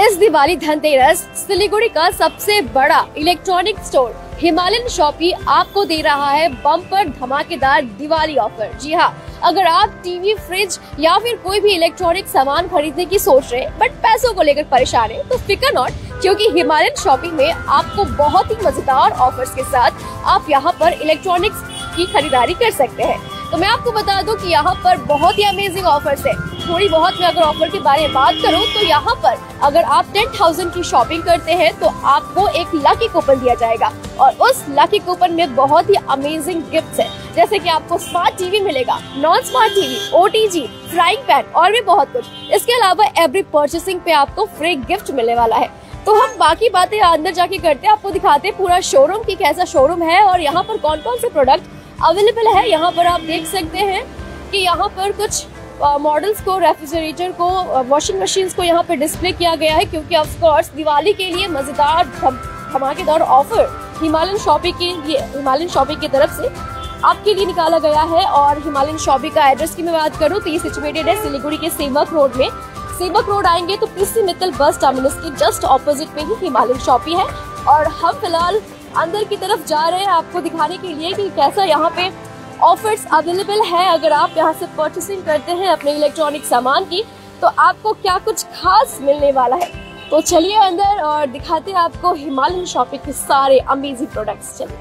इस दिवाली धनतेरस सिलीगुड़ी का सबसे बड़ा इलेक्ट्रॉनिक स्टोर हिमालयन शॉपी आपको दे रहा है बम्पर धमाकेदार दिवाली ऑफर। जी हाँ, अगर आप टीवी, फ्रिज या फिर कोई भी इलेक्ट्रॉनिक सामान खरीदने की सोच रहे हैं बट पैसों को लेकर परेशान है, तो फिकर नॉट, क्योंकि हिमालयन शॉपी में आपको बहुत ही मजेदार ऑफर्स के साथ आप यहाँ पर इलेक्ट्रॉनिक्स की खरीदारी कर सकते हैं। तो मैं आपको बता दूं कि यहाँ पर बहुत ही अमेजिंग ऑफर्स है। थोड़ी बहुत मैं अगर ऑफर के बारे में बात करूँ तो यहाँ पर अगर आप 10,000 की शॉपिंग करते हैं तो आपको एक लकी कूपन दिया जाएगा और उस लकी कूपन में बहुत ही अमेजिंग गिफ्ट्स है, जैसे कि आपको स्मार्ट टीवी मिलेगा, non smart TV, OTG, frying pan और भी बहुत कुछ। इसके अलावा एवरी परचेसिंग पे आपको फ्री गिफ्ट मिलने वाला है। तो हम बाकी बातें अंदर जाके करते हैं, आपको दिखाते हैं पूरा शोरूम की कैसा शोरूम है और यहाँ पर कौन कौन से प्रोडक्ट अवेलेबल है। यहाँ पर आप देख सकते हैं कि यहाँ पर कुछ मॉडल्स को, रेफ्रिजरेटर को, वॉशिंग मशीन्स को यहाँ पे डिस्प्ले किया गया है, क्योंकि ऑफ कोर्स दिवाली के लिए मजेदार धमाकेदार ऑफर हिमालयन शॉपी की तरफ से आपके लिए निकाला गया है। और हिमालयन शॉपी का एड्रेस की मैं बात करूँ तो ये सिचुएटेड है सिलीगुड़ी के सेवक रोड में। सेवक रोड आएंगे तो PC मित्तल बस टर्मिनस के जस्ट ऑपोजिट में ही हिमालयन शॉपी है। और हम फिलहाल अंदर की तरफ जा रहे हैं आपको दिखाने के लिए कि कैसा यहाँ पे ऑफर्स अवेलेबल है। अगर आप यहाँ से परचेसिंग करते हैं अपने इलेक्ट्रॉनिक सामान की तो आपको क्या कुछ खास मिलने वाला है। तो चलिए अंदर और दिखाते हैं आपको हिमालयन शॉपी के सारे अमेजिंग प्रोडक्ट्स। चलिए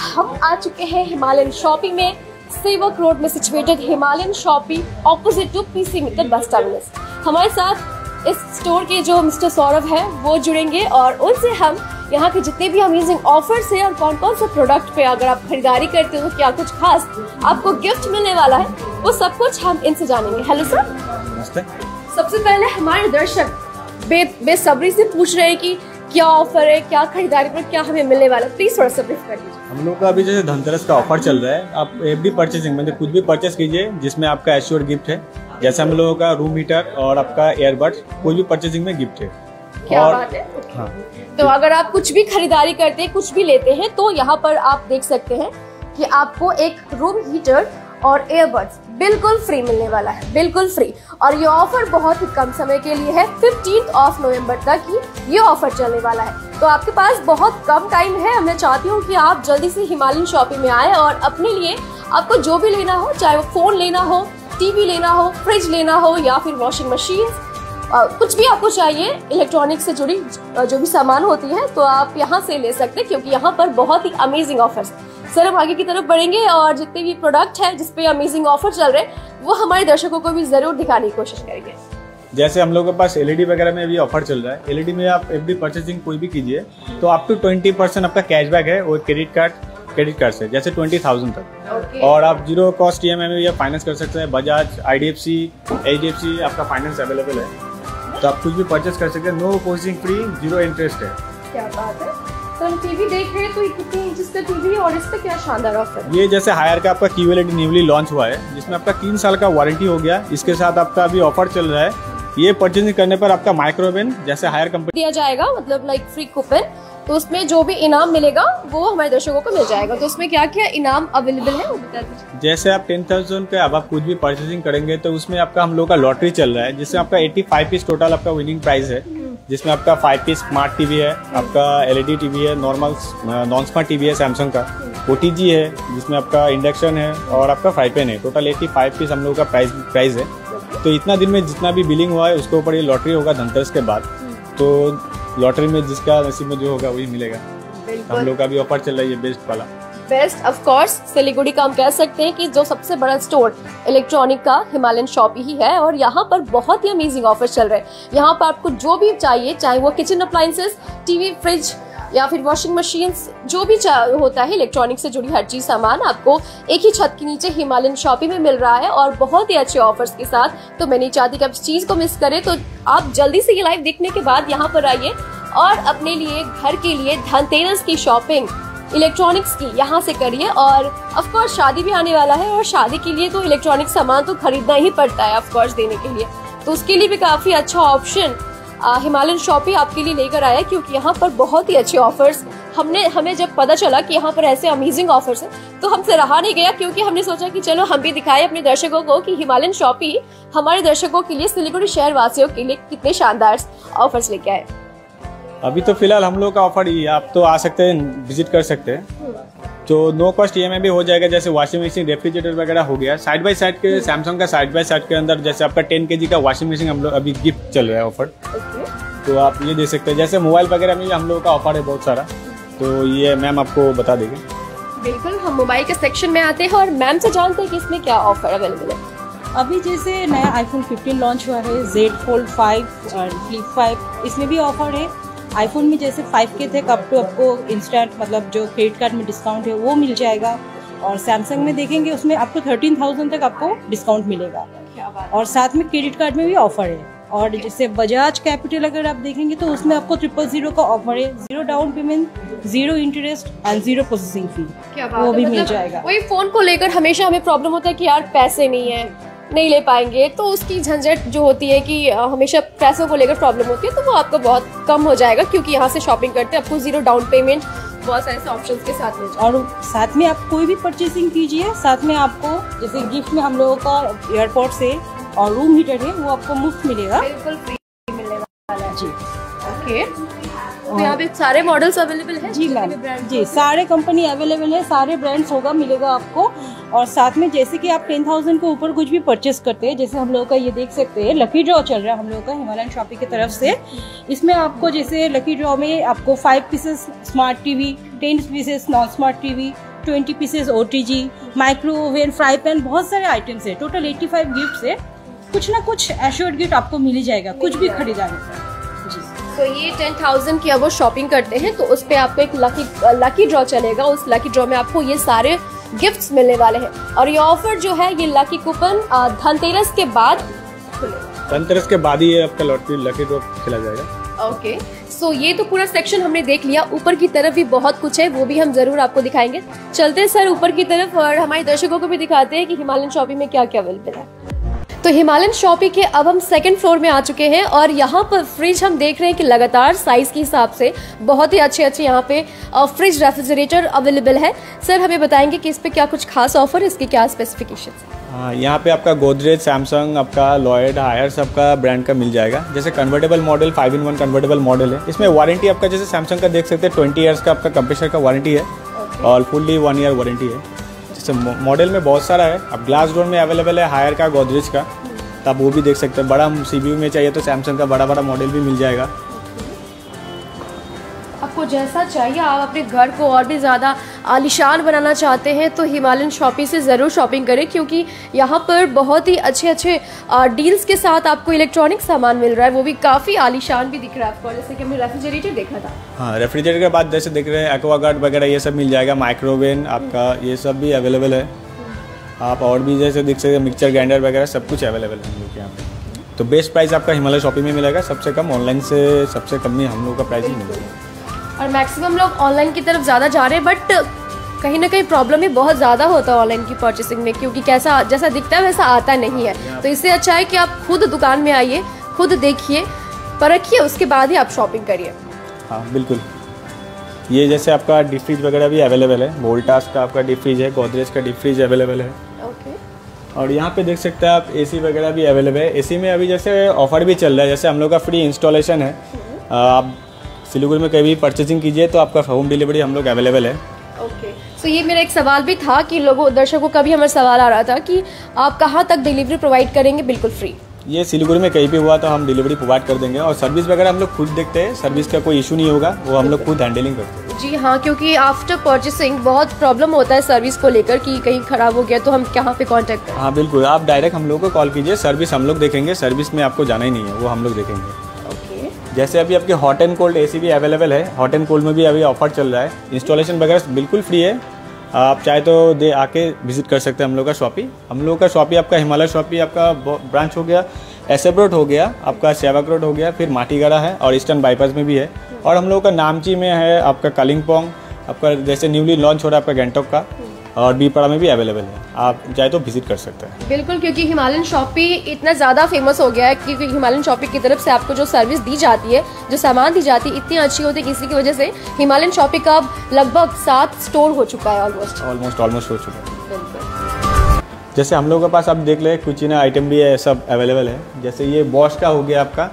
हम आ चुके हैं हिमालयन शॉपी में, सेवक रोड में situated Himalayan shoppe opposite to PC Mittal bus terminus. हमारे साथ इस स्टोर के जो मिस्टर सौरभ है वो जुड़ेंगे और उनसे हम यहाँ के जितने भी अमेजिंग ऑफर्स हैं और कौन कौन से प्रोडक्ट पे अगर आप खरीदारी करते हो तो क्या कुछ खास आपको गिफ्ट मिलने वाला है, वो सब कुछ हम इनसे जानेंगे। Hello sir. नमस्ते। सबसे पहले हमारे दर्शक बेसब्री से पूछ रहे हैं कि क्या ऑफर है, क्या खरीदारी पर क्या हमें मिलने वाला है, प्लीज थोड़ा सा ब्रीफ कर दीजिए। हम लोग का अभी जैसे धनतेरस का ऑफर चल रहा है, आप एवरी परचेसिंग मतलब कुछ भी परचेस कीजिए जिसमें आपका एश्योर गिफ्ट है, जैसे हम लोगों का रूम हीटर और आपका एयरबड्स, कोई भी परचेसिंग में गिफ्ट है। क्या बात है। हाँ, तो अगर आप कुछ भी खरीदारी करते हैं, कुछ भी लेते हैं, तो यहाँ पर आप देख सकते हैं कि आपको एक रूम हीटर और एयरबड्स बिल्कुल फ्री मिलने वाला है, बिल्कुल फ्री। और ये ऑफर बहुत ही कम समय के लिए है, 15 नवंबर तक ही ये ऑफर चलने वाला है। तो आपके पास बहुत कम टाइम है। मैं चाहती हूँ कि आप जल्दी से हिमालयन शॉपी में आए और अपने लिए आपको जो भी लेना हो, चाहे वो फोन लेना हो, टीवी लेना हो, फ्रिज लेना हो या फिर वॉशिंग मशीन, कुछ भी आपको चाहिए इलेक्ट्रॉनिक से जुड़ी जो भी सामान होती है, तो आप यहाँ से ले सकते हैं, क्योंकि यहाँ पर बहुत ही अमेजिंग ऑफर्स। सर हम आगे की तरफ बढ़ेंगे और जितने भी प्रोडक्ट है जिसपे अमेजिंग ऑफर चल रहे हैं वो हमारे दर्शकों को भी जरूर दिखाने की कोशिश करेंगे। जैसे हम लोगों के पास LED वगैरह में भी ऑफर चल रहा है। LED में आप एवरी परचेसिंग कोई भी कीजिए तो आप टू 20% आपका कैशबैक है वो क्रेडिट कार्ड से, जैसे 20,000 तक। और आप 0 कॉस्ट EMI में या फाइनेंस कर सकते हैं। बजाज, IDFC, HDFC आपका फाइनेंस अवेलेबल है, तो आप कुछ भी परचेस कर सकते हैं। नो प्रोसेसिंग फ्री, 0 इंटरेस्ट है। क्या बात है। तो हम टीवी देख रहे हैं, तो कितनी इंच का टीवी और इस पे क्या शानदार ऑफर है। ये जैसे हायर का आपका QLED न्यूली लॉन्च हुआ है, जिसमें आपका 3 साल का वारंटी हो गया। इसके साथ आपका अभी ऑफर चल रहा है। ये परचेसिंग करने पर आपका माइक्रोवेव जैसे हायर कंपनी दिया जाएगा, मतलब लाइक फ्री कूपन। तो उसमें जो भी इनाम मिलेगा वो हमारे दर्शकों को मिल जाएगा। तो उसमें क्या क्या इनाम अवेलेबल है वो बता दीजिए। जैसे आप 10,000 पे अब आप कुछ भी परचेसिंग करेंगे तो उसमें आपका हम लोग का लॉटरी चल रहा है, जिसमें आपका 85 पीस टोटल आपका विनिंग प्राइस है, जिसमें आपका 5 पीस स्मार्ट टीवी है, आपका LED टीवी है, नॉर्मल नॉन स्मार्ट टीवी है सैमसंग का, OTG है जिसमें आपका इंडक्शन है और आपका फ्राई पैन है। टोटल 85 पीस हम लोग का प्राइस है। तो इतना दिन में जितना भी बिलिंग हुआ है उसके ऊपर ये लॉटरी होगा धनतेरस के बाद। तो लॉटरी में जिसका नसीब में जो होगा वही मिलेगा। हम लोग का भी ऑफर चल रहा है बेस्ट वाला। बेस्ट ऑफ कोर्स सिलीगुड़ी का हम कह सकते हैं कि जो सबसे बड़ा स्टोर इलेक्ट्रॉनिक का हिमालयन शॉपी ही है और यहाँ पर बहुत ही अमेजिंग ऑफर चल रहे हैं। यहाँ पर आपको जो भी चाहिए, चाहे वो किचन अप्लायंसेस, टीवी, फ्रिज या फिर वॉशिंग मशीन्स, जो भी होता है इलेक्ट्रॉनिक से जुड़ी हर चीज सामान आपको एक ही छत के नीचे हिमालयन शॉपी में मिल रहा है और बहुत ही अच्छे ऑफर्स के साथ। तो मैं नहीं चाहती कि आप इस चीज को मिस करें, तो आप जल्दी से ये लाइव देखने के बाद यहाँ पर आइए और अपने लिए, घर के लिए धनतेरस की शॉपिंग इलेक्ट्रॉनिक्स की यहाँ से करिए। और ऑफ कोर्स शादी भी आने वाला है और शादी के लिए तो इलेक्ट्रॉनिक सामान तो खरीदना ही पड़ता है ऑफ कोर्स देने के लिए। तो उसके लिए भी काफी अच्छा ऑप्शन हिमालयन शॉपी आपके लिए लेकर आया, क्योंकि यहाँ पर बहुत ही अच्छे ऑफर्स हमें जब पता चला कि यहाँ पर ऐसे अमेजिंग ऑफर्स हैं तो हमसे रहा नहीं गया, क्योंकि हमने सोचा कि चलो हम भी दिखाएं अपने दर्शकों को कि हिमालयन शॉपी हमारे दर्शकों के लिए, सिलीगुड़ी शहर वासियों के लिए कितने शानदार ऑफर्स लेके आए। अभी तो फिलहाल हम लोग का ऑफर ही है, आप तो आ सकते हैं, विजिट कर सकते हैं। तो नो कॉस्ट EMI भी हो जाएगा, जैसे वॉशिंग मशीन, रेफ्रिजरेटर वगैरह हो गया। साइड बाय साइड के सैमसंग का साइड बाय साइड के अंदर जैसे आपका 10 kg का वॉशिंग मशीन हम लोग अभी गिफ्ट चल रहा है ऑफर, तो आप ये दे सकते हैं। जैसे मोबाइल वगैरह में हम लोगों का ऑफर है बहुत सारा, तो ये मैम आपको बता देंगे। बिल्कुल, हम मोबाइल के सेक्शन में आते हैं और मैम से जानते हैं कि इसमें क्या ऑफर अवेलेबल है। अभी जैसे नया iPhone 15 लॉन्च हुआ है, Z Fold 5 और Flip 5, इसमें भी ऑफर है। आईफोन में जैसे 5K थे, अप टू आपको इंस्टेंट मतलब जो क्रेडिट कार्ड में डिस्काउंट है वो मिल जाएगा। और सैमसंग में देखेंगे उसमें आपको 13,000 तक आपको डिस्काउंट मिलेगा, और साथ में क्रेडिट कार्ड में भी ऑफर है। और जैसे बजाज कैपिटल अगर आप देखेंगे तो उसमें आपको 000 का ऑफर है, 0 down payment, 0 interest and 0 processing fee, वो भी मिल जाएगा। वही फोन को लेकर हमेशा हमें प्रॉब्लम होता है कि यार पैसे नहीं ले पाएंगे, तो उसकी झंझट जो होती है कि हमेशा पैसों को लेकर प्रॉब्लम होती है, तो वो आपको बहुत कम हो जाएगा, क्योंकि यहाँ से शॉपिंग करते हैं आपको 0 डाउन पेमेंट बहुत सारे ऑप्शंस के साथ मिल जाएगा। और साथ में आप कोई भी परचेसिंग कीजिए, साथ में आपको जैसे गिफ्ट में हम लोगों का एयरपोर्ट से और रूम हीटर है वो आपको मुफ्त मिलेगा, बिल्कुल फ्री मिलने वाला है जी। ओके, तो यहाँ पे सारे मॉडल्स अवेलेबल हैं? जी मैम, जी सारे कंपनी अवेलेबल है, सारे ब्रांड्स होगा मिलेगा आपको। और साथ में जैसे कि आप 10,000 के ऊपर कुछ भी परचेस करते हैं, जैसे हम लोगों का ये देख सकते हैं लकी ड्रॉ चल रहा है हम लोगों का हिमालयन शॉपी की तरफ से। इसमें आपको जैसे लकी ड्रॉ में आपको 5 pieces smart TV, 10 pieces non smart TV, 20 pieces OTG, micro oven, fry pan, बहुत सारे आइटम्स है। टोटल 85 गिफ्ट है, कुछ ना कुछ एश्योर्ड गिफ्ट आपको मिल ही जाएगा कुछ भी खरीदारी पर। तो ये 10,000 की अब वो शॉपिंग करते हैं तो उस पे आपको एक लकी ड्रॉ चलेगा, उस लकी ड्रॉ में आपको ये सारे गिफ्ट्स मिलने वाले हैं। और ये ऑफर जो है, ये लकी कूपन धनतेरस के बाद ही आपका लकी ड्रॉ खेला जाएगा। ओके, सो ये तो पूरा सेक्शन हमने देख लिया। ऊपर की तरफ भी बहुत कुछ है, वो भी हम जरूर आपको दिखाएंगे। चलते हैं सर ऊपर की तरफ और हमारे दर्शकों को भी दिखाते हैं कि हिमालयन शॉपी में क्या क्या अवेलेबल है। तो हिमालयन शॉपी के अब हम सेकंड फ्लोर में आ चुके हैं और यहाँ पर फ्रिज हम देख रहे हैं कि लगातार साइज के हिसाब से बहुत ही अच्छे यहाँ पे फ्रिज रेफ्रिजरेटर अवेलेबल है। सर हमें बताएंगे कि इस पे क्या कुछ खास ऑफर है, इसके क्या स्पेसिफिकेशंस हैं? हाँ, यहाँ पे आपका गोदरेज, सैमसंग, आपका लॉयड, हायर सबका ब्रांड का मिल जाएगा। जैसे convertible model 5-in-1 convertible model है, इसमें वारंटी आपका जैसे सैमसंग का देख सकते हैं 20 ईयर्स का आपका कंप्रेसर का वारंटी है और फुल्ली 1 ईयर वारंटी है। जैसे मॉडल में बहुत सारा है, अब ग्लास डोर में अवेलेबल है हायर का, गोदरेज का, तो आप वो भी देख सकते हैं। बड़ा CPU में चाहिए तो सैमसंग का बड़ा मॉडल भी मिल जाएगा। आपको जैसा चाहिए, आप अपने घर को और भी ज़्यादा आलीशान बनाना चाहते हैं तो हिमालयन शॉपी से ज़रूर शॉपिंग करें, क्योंकि यहाँ पर बहुत ही अच्छे डील्स के साथ आपको इलेक्ट्रॉनिक सामान मिल रहा है, वो भी काफ़ी आलीशान भी दिख रहा है आपको। जैसे कि हमने रेफ्रिजरेटर देखा था। हाँ, रेफ्रिजरेटर के बाद जैसे देख रहे हैं एक्वागार्ड वगैरह ये सब मिल जाएगा, माइक्रोवेव आपका ये सब भी अवेलेबल है। आप और भी जैसे देख सकते हैं मिक्सचर ग्राइंडर वगैरह सब कुछ अवेलेबल है हम लोग के यहाँ पे। तो बेस्ट प्राइस आपका हिमालय शॉपी में मिलेगा, सबसे कम ऑनलाइन से सबसे कम में हम लोग का प्राइस ही मिलेगा। और मैक्सिमम लोग ऑनलाइन की तरफ ज़्यादा जा रहे हैं, बट कहीं ना कहीं प्रॉब्लम भी बहुत ज़्यादा होता है ऑनलाइन की परचेसिंग में, क्योंकि जैसा दिखता है वैसा आता नहीं है। तो इससे अच्छा है कि आप खुद दुकान में आइए, खुद देखिए, परखिए, उसके बाद ही आप शॉपिंग करिए। हाँ बिल्कुल, ये जैसे आपका डीप फ्रीज वगैरह भी अवेलेबल है, वोल्टास का आपका डीप फ्रीज है, गोदरेज का डीप फ्रीज अवेलेबल है। और यहाँ पे देख सकते हैं आप AC वगैरह भी अवेलेबल है। AC में अभी जैसे ऑफर भी चल रहा है, जैसे हम लोग का फ्री इंस्टॉलेशन है, आप सिलीगुड़ी में कहीं भी परचेजिंग कीजिए तो आपका होम डिलीवरी हम लोग अवेलेबल है। ओके, तो ये मेरा एक सवाल भी था कि दर्शकों का भी हमारा सवाल आ रहा था कि आप कहाँ तक डिलीवरी प्रोवाइड करेंगे बिल्कुल फ्री? ये सिलीगुड़ी में कहीं भी हुआ तो हम डिलीवरी प्रोवाइड कर देंगे, और सर्विस वगैरह हम लोग खुद देखते हैं, सर्विस का कोई इशू नहीं होगा, वो हम लोग खुद हैंडलिंग करते हैं। जी हाँ, क्योंकि आफ्टर परचेसिंग बहुत प्रॉब्लम होता है सर्विस को लेकर कि कहीं खराब हो गया तो हम कहाँ पे कांटेक्ट करें? हाँ बिल्कुल, आप डायरेक्ट हम लोग को कॉल कीजिए, सर्विस हम लोग देखेंगे, सर्विस में आपको जाना ही नहीं है, वो हम लोग देखेंगे। जैसे अभी आपके हॉट एंड कोल्ड AC भी अवेलेबल है, हॉट एंड कोल्ड में भी अभी ऑफर चल रहा है, इंस्टॉलेशन वगैरह बिल्कुल फ्री है। आप चाहे तो आके विजिट कर सकते हैं हम लोग का शॉपी। हम लोग का शॉपी आपका हिमालय शॉपी आपका ब्रांच हो गया, SF रोड हो गया, आपका सेवाक रोड हो गया, फिर माटीगढ़ा है और ईस्टर्न बाईपास में भी है, और हम लोग का नामची में है, आपका कालिम्पोंग, आपका जैसे न्यूली लॉन्च हो रहा है आपका गैंगटॉक का, और बीपड़ा में भी अवेलेबल है, आप चाहे तो विजिट कर सकते हैं। बिल्कुल, क्योंकि हिमालयन शॉपी इतना ज़्यादा फेमस हो गया है, क्योंकि हिमालयन शॉपी की तरफ से आपको जो सर्विस दी जाती है, जो सामान दी जाती है, इतनी अच्छी होती है कि इसी की वजह से हिमालयन शॉपी का अब लगभग 7 स्टोर हो चुका है ऑलमोस्ट हो चुका है। बिल्कुल। जैसे हम लोगों के पास आप देख ले किचन आइटम भी है, सब अवेलेबल है। जैसे ये बॉश का हो गया आपका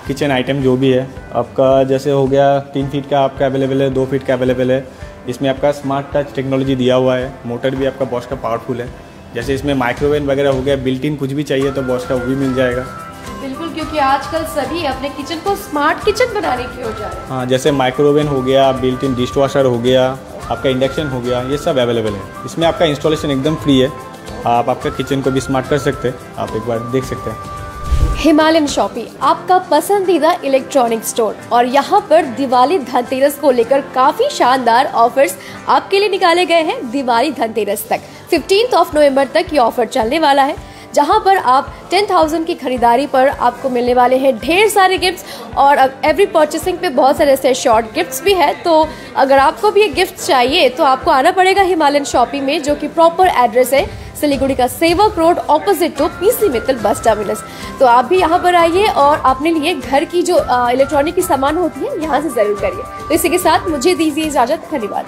किचन आइटम जो भी है आपका, जैसे हो गया 3 फीट का आपका अवेलेबल है, 2 फीट का अवेलेबल है। इसमें आपका स्मार्ट टच टेक्नोलॉजी दिया हुआ है, मोटर भी आपका बॉश का पावरफुल है। जैसे इसमें माइक्रोवेव वगैरह हो गया, बिल्ट इन कुछ भी चाहिए तो बॉश का वो भी मिल जाएगा। बिल्कुल, क्योंकि आजकल सभी अपने किचन को स्मार्ट किचन बनाने की हो जा रहे हैं। हाँ, जैसे माइक्रोवेव हो गया, बिल्ट इन डिश वॉशर हो गया, आपका इंडक्शन हो गया, ये सब अवेलेबल है। इसमें आपका इंस्टॉलेशन एकदम फ्री है, आप आपका किचन को भी स्मार्ट कर सकते हैं, आप एक बार देख सकते हैं। हिमालयन शॉपी आपका पसंदीदा इलेक्ट्रॉनिक स्टोर, और यहाँ पर दिवाली धनतेरस को लेकर काफ़ी शानदार ऑफर्स आपके लिए निकाले गए हैं। दिवाली धनतेरस तक 15 नवंबर तक ये ऑफर चलने वाला है, जहाँ पर आप 10,000 की खरीदारी पर आपको मिलने वाले हैं ढेर सारे गिफ्ट्स, और एवरी परचेसिंग पे बहुत सारे ऐसे शॉर्ट गिफ्ट्स भी है। तो अगर आपको भी ये गिफ्ट चाहिए तो आपको आना पड़ेगा हिमालयन शॉपी में, जो कि प्रॉपर एड्रेस है सिलीगुड़ी का Sevak road, opposite to PC Mittal bus terminus. तो आप भी यहाँ पर आइए और अपने लिए घर की जो इलेक्ट्रॉनिक की सामान होती है यहाँ से ज़रूर करिए। तो इसी के साथ मुझे दीजिए इजाज़त, धन्यवाद।